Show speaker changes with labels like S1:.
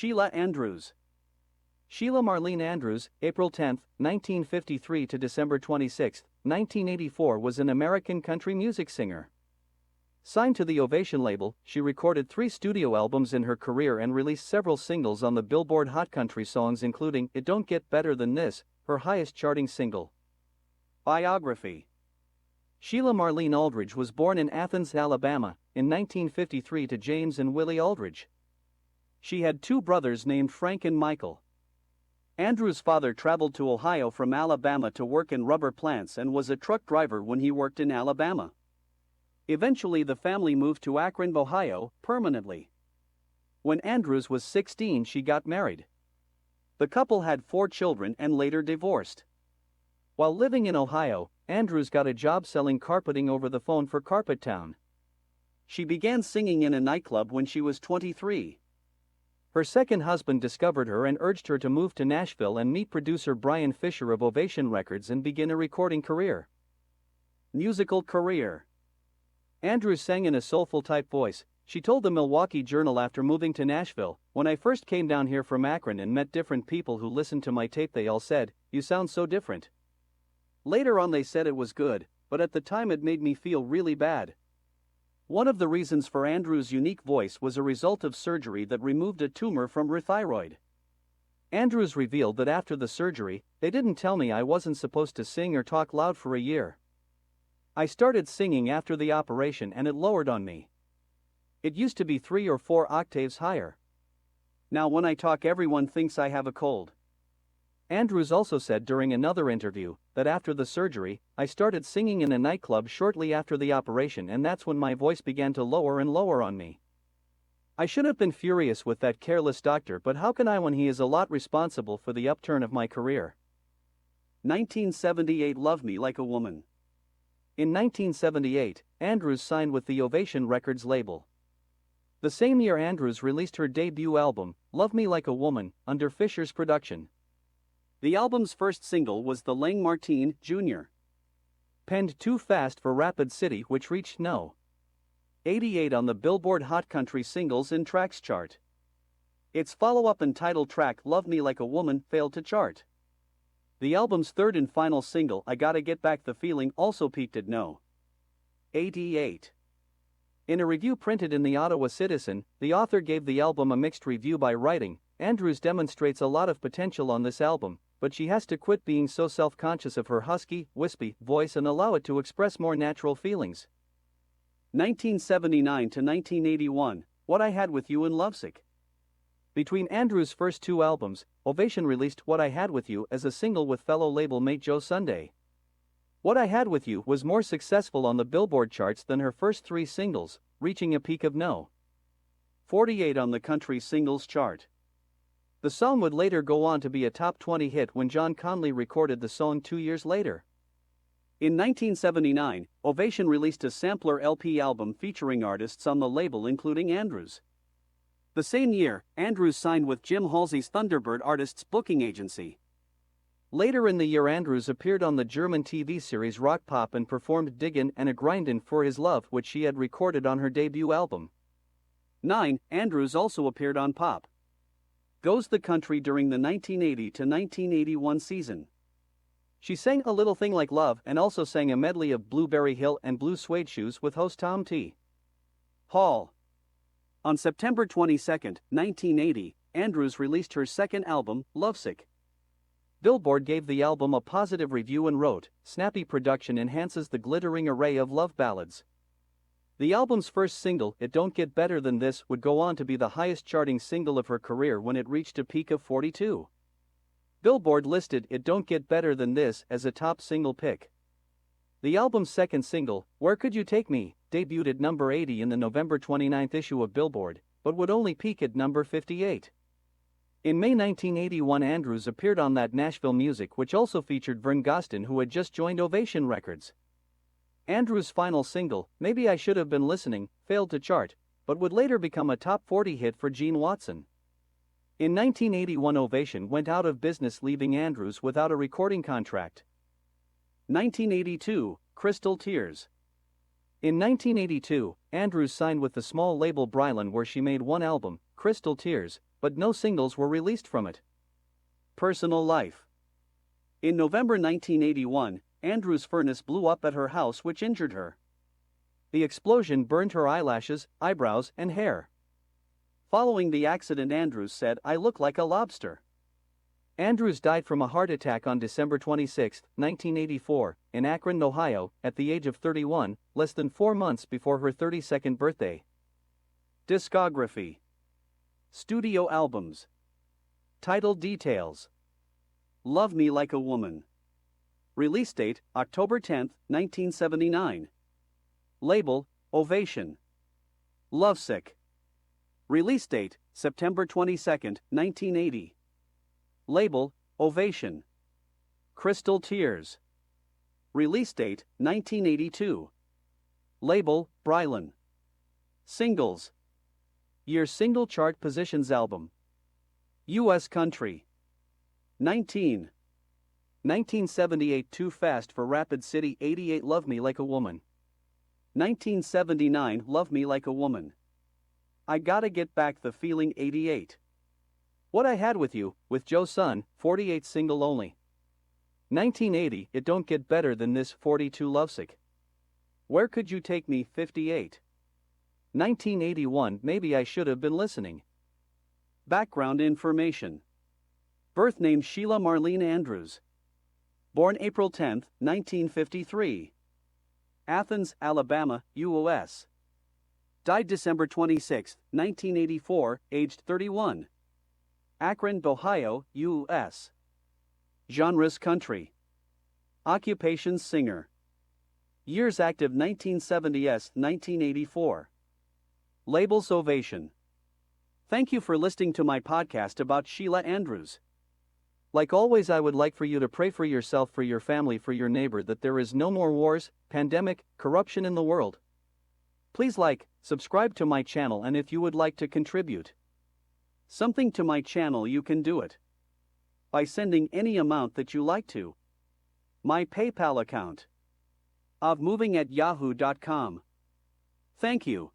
S1: Sheila Andrews. Sheila Marlene Andrews, April 10, 1953 to December 26, 1984 was an American country music singer. Signed to the Ovation label, she recorded 3 studio albums in her career and released several singles on the Billboard Hot Country Songs including It Don't Get Better Than This, her highest charting single. Biography. Sheila Marlene Aldridge was born in Athens, Alabama, in 1953 to James and Willie Aldridge. She had 2 brothers named Frank and Michael. Andrews' father traveled to Ohio from Alabama to work in rubber plants and was a truck driver when he worked in Alabama. Eventually the family moved to Akron, Ohio, permanently. When Andrews was 16 she got married. The couple had 4 children and later divorced. While living in Ohio, Andrews got a job selling carpeting over the phone for Carpet Town. She began singing in a nightclub when she was 23. Her second husband discovered her and urged her to move to Nashville and meet producer Brian Fisher of Ovation Records and begin a recording career. Musical career. Andrews sang in a soulful-type voice. She told the Milwaukee Journal after moving to Nashville, "When I first came down here from Akron and met different people who listened to my tape, they all said, 'You sound so different.' Later on they said it was good, but at the time it made me feel really bad." One of the reasons for Andrews' unique voice was a result of surgery that removed a tumor from her thyroid. Andrews revealed that after the surgery, "They didn't tell me I wasn't supposed to sing or talk loud for a year. I started singing after the operation and it lowered on me. It used to be 3 or 4 octaves higher. Now when I talk everyone thinks I have a cold." Andrews also said during another interview that after the surgery, "I started singing in a nightclub shortly after the operation and that's when my voice began to lower and lower on me. I should have been furious with that careless doctor, but how can I when he is a lot responsible for the upturn of my career?" 1978 Love Me Like a Woman. In 1978, Andrews signed with the Ovation Records label. The same year Andrews released her debut album, Love Me Like a Woman, under Fisher's production. The album's first single was the Lang Martine, Jr. penned Too Fast for Rapid City, which reached No. 88 on the Billboard Hot Country Singles and Tracks chart. Its follow-up and title track Love Me Like a Woman failed to chart. The album's third and final single, I Gotta Get Back the Feeling, also peaked at No. 88. In a review printed in the Ottawa Citizen, the author gave the album a mixed review by writing, "Andrews demonstrates a lot of potential on this album, but she has to quit being so self-conscious of her husky, wispy voice and allow it to express more natural feelings." 1979 to 1981, What I Had With You and Lovesick. Between Andrews' first 2 albums, Ovation released What I Had With You as a single with fellow label mate Joe Sunday. What I Had With You was more successful on the Billboard charts than her first 3 singles, reaching a peak of No. 48 on the country singles chart. The song would later go on to be a top 20 hit when John Conley recorded the song 2 years later. In 1979, Ovation released a sampler LP album featuring artists on the label including Andrews. The same year, Andrews signed with Jim Halsey's Thunderbird Artists booking agency. Later in the year Andrews appeared on the German TV series Rock Pop and performed Diggin' and a Grindin' for His Love, which she had recorded on her debut album. 9. Andrews also appeared on Pop Goes the Country during the 1980 to 1981 season. She sang A Little Thing Like Love and also sang a medley of Blueberry Hill and Blue Suede Shoes with host Tom T. Hall. On September 22, 1980, Andrews released her second album, Lovesick. Billboard gave the album a positive review and wrote, "Snappy production enhances the glittering array of love ballads." The album's first single, It Don't Get Better Than This, would go on to be the highest charting single of her career when it reached a peak of 42. Billboard listed It Don't Get Better Than This as a top single pick. The album's second single, Where Could You Take Me, debuted at number 80 in the November 29 issue of Billboard, but would only peak at number 58. In May 1981 Andrews appeared on That Nashville Music, which also featured Vern Gostin, who had just joined Ovation Records. Andrews' final single, Maybe I Should Have Been Listening, failed to chart, but would later become a top 40 hit for Gene Watson. In 1981 Ovation went out of business, leaving Andrews without a recording contract. 1982, Crystal Tears. In 1982, Andrews signed with the small label Brylan, where she made one album, Crystal Tears, but no singles were released from it. Personal life. In November 1981, Andrews' furnace blew up at her house, which injured her. The explosion burned her eyelashes, eyebrows, and hair. Following the accident, Andrews said, "I look like a lobster." Andrews died from a heart attack on December 26, 1984, in Akron, Ohio, at the age of 31, less than 4 months before her 32nd birthday. Discography. Studio albums. Title details. Love Me Like a Woman. Release date, October 10, 1979. Label, Ovation. Lovesick. Release date, September 22, 1980. Label, Ovation. Crystal Tears. Release date, 1982. Label, Brylan. Singles. Year single chart positions album. U.S. country. 1978 Too Fast for Rapid City. 88 Love Me Like a Woman. 1979 Love Me Like a Woman. I Gotta Get Back the Feeling. 88 What I Had With You, with Joe Sun. 48 Single only. 1980 It Don't Get Better Than This. 42 Lovesick. Where Could You Take Me. 58 1981 Maybe I Should Have Been Listening. Background information. Birth name Sheila Marlene Andrews. Born April 10, 1953. Athens, Alabama, U.S. Died December 26, 1984, aged 31. Akron, Ohio, U.S. Genres country. Occupations singer. Years active 1970s 1984. Labels Ovation. Thank you for listening to my podcast about Sheila Andrews. Like always, I would like for you to pray for yourself, for your family, for your neighbor, that there is no more wars, pandemic, corruption in the world. Please like, subscribe to my channel, and if you would like to contribute something to my channel, you can do it by sending any amount that you like to my PayPal account, ovmoving@yahoo.com. Thank you.